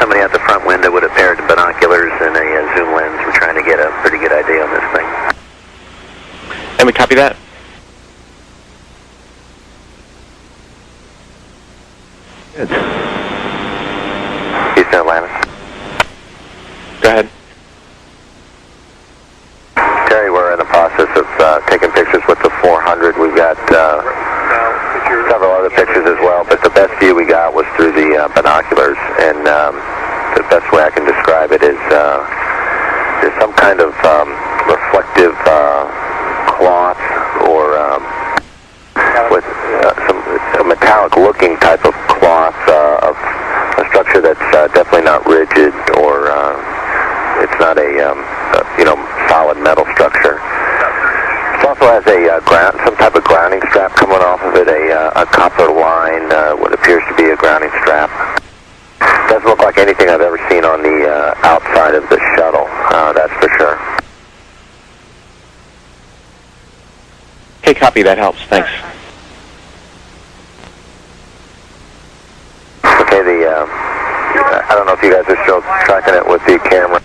somebody at the front window with a pair of binoculars and a zoom lens. We're trying to get a pretty good idea on this thing. And we copy that? Houston, Atlanta. Go ahead. Terry, we're in the process of taking pictures with the 400. We've got several other pictures as well, but the best view we got was through the binoculars, and the best way I can describe it is there's some kind of reflective cloth or with a metallic-looking type of cloth of a structure that's definitely not rigid, or it's not a solid metal structure. It also has some type of grounding strap coming off of it, a copper line, what appears to be a grounding strap. Doesn't look like anything I've ever seen on the outside of the shuttle, that's for sure. Okay, copy, that helps, thanks. Okay, I don't know if you guys are still tracking it with the camera.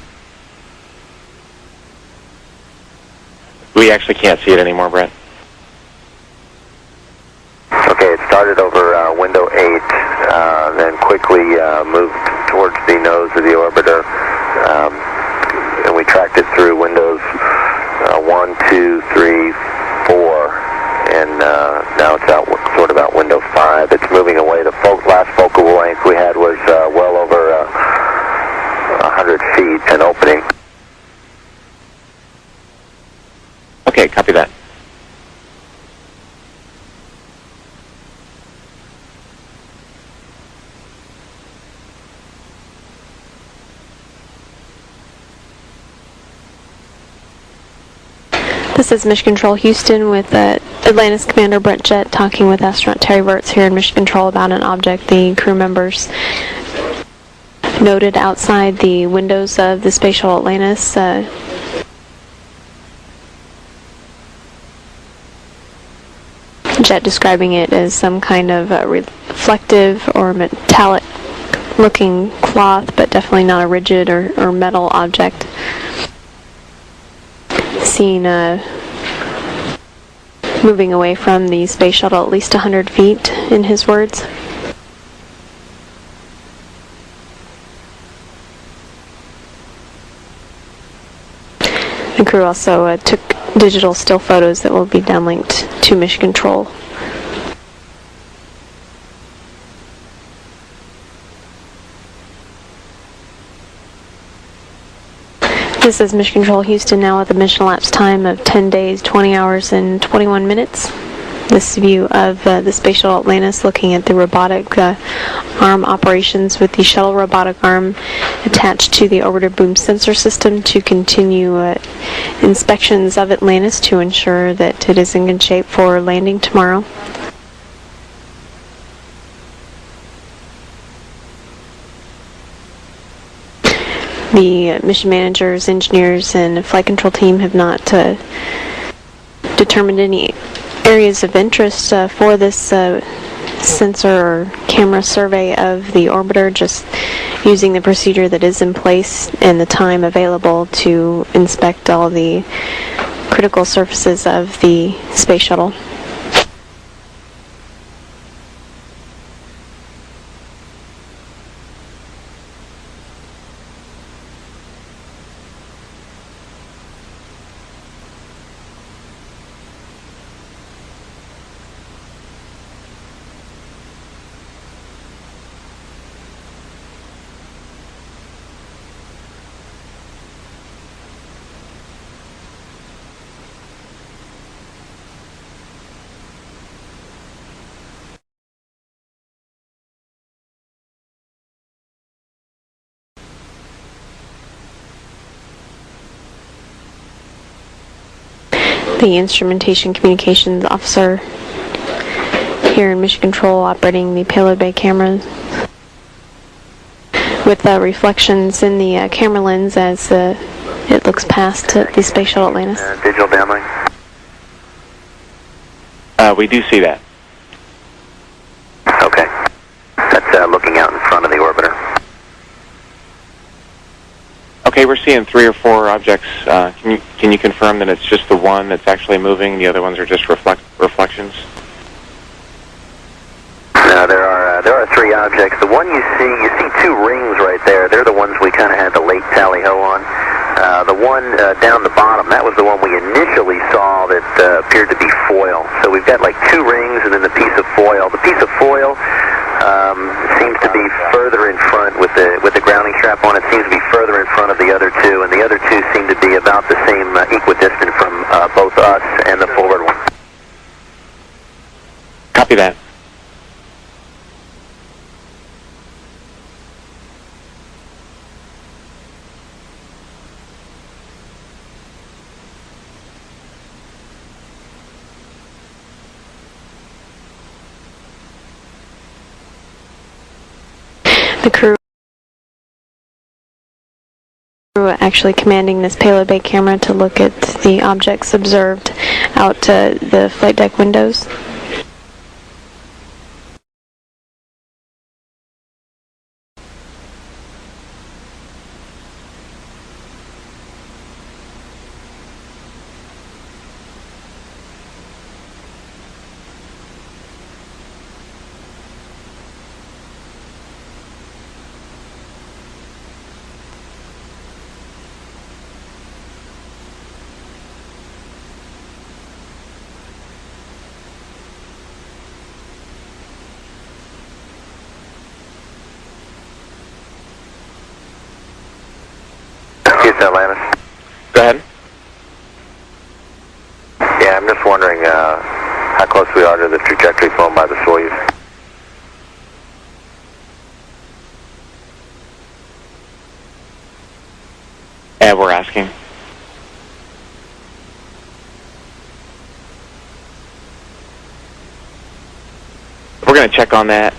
We actually can't see it anymore, Brett. Okay, it started over window 8, then quickly moved towards the nose of the orbiter, and we tracked it through windows 1, 2, 3, 4, and now it's out sort of out window 5. It's moving away. The last focal length we had was well over 100 feet, an opening. Okay, copy that. This is Mission Control Houston with Atlantis Commander Brent Jett talking with astronaut Terry Virts here in Mission Control about an object the crew members noted outside the windows of the Space Shuttle Atlantis. Jett describing it as some kind of reflective or metallic looking cloth, but definitely not a rigid or metal object. Seen moving away from the space shuttle at least 100 feet, in his words. The crew also took digital still photos that will be downlinked to Mission Control. This is Mission Control Houston now with a mission elapsed time of 10 days, 20 hours, and 21 minutes. This view of the Space Shuttle Atlantis looking at the robotic arm operations with the shuttle robotic arm attached to the orbiter boom sensor system to continue inspections of Atlantis to ensure that it is in good shape for landing tomorrow. The mission managers, engineers, and flight control team have not determined any areas of interest for this sensor or camera survey of the orbiter, just using the procedure that is in place and the time available to inspect all the critical surfaces of the space shuttle. The instrumentation communications officer here in Mission Control operating the payload bay cameras with reflections in the camera lens as it looks past the Space Shuttle Atlantis. Digital downlink? We do see that. Okay. That's looking out in front of the orbiter. Okay, we're seeing 3 or 4 objects. Can you confirm that it's just the one that's actually moving, the other ones are just reflections? No, there are 3 objects. The one you see 2 rings right there. They're the ones we kind of had the late tally-ho on. The one down the bottom, that was the one we initially saw that appeared to be foil. So we've got like 2 rings and then the piece of foil. The piece of foil seems to be further in front with the grounding strap on. It seems to be further in front of the other 2, and the other 2 seem to be about the same equidistant from both us and the forward one. Copy that. The crew actually commanding this payload bay camera to look at the objects observed out the flight deck windows. Houston, Atlantis. Go ahead. Yeah, I'm just wondering how close we are to the trajectory flown by the Soyuz. And we're asking. We're going to check on that,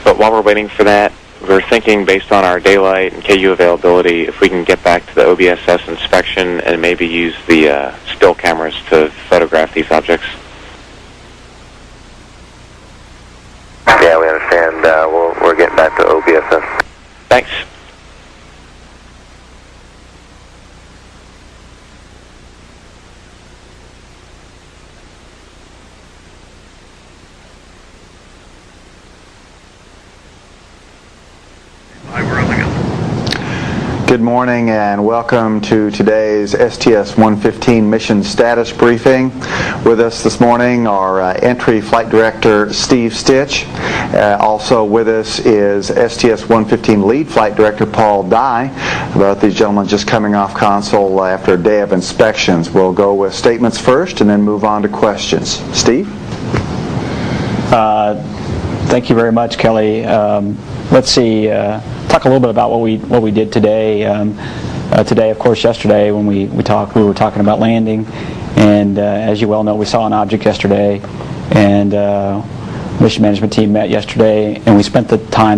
but while we're waiting for that, we're thinking based on our daylight and KU availability, if we can get back to the OBSS inspection and maybe use the still cameras to photograph these objects. Yeah, we understand. We're getting back to OBSS. Thanks. Good morning and welcome to today's STS-115 mission status briefing. With us this morning are Entry Flight Director Steve Stitch. Also with us is STS-115 Lead Flight Director Paul Dye. Both these gentlemen just coming off console after a day of inspections. We'll go with statements first and then move on to questions. Steve? Thank you very much, Kelly. Let's see. Talk a little bit about what we did today. Today, of course, yesterday when we were talking about landing, and as you well know, we saw an object yesterday, and mission management team met yesterday, and we spent the time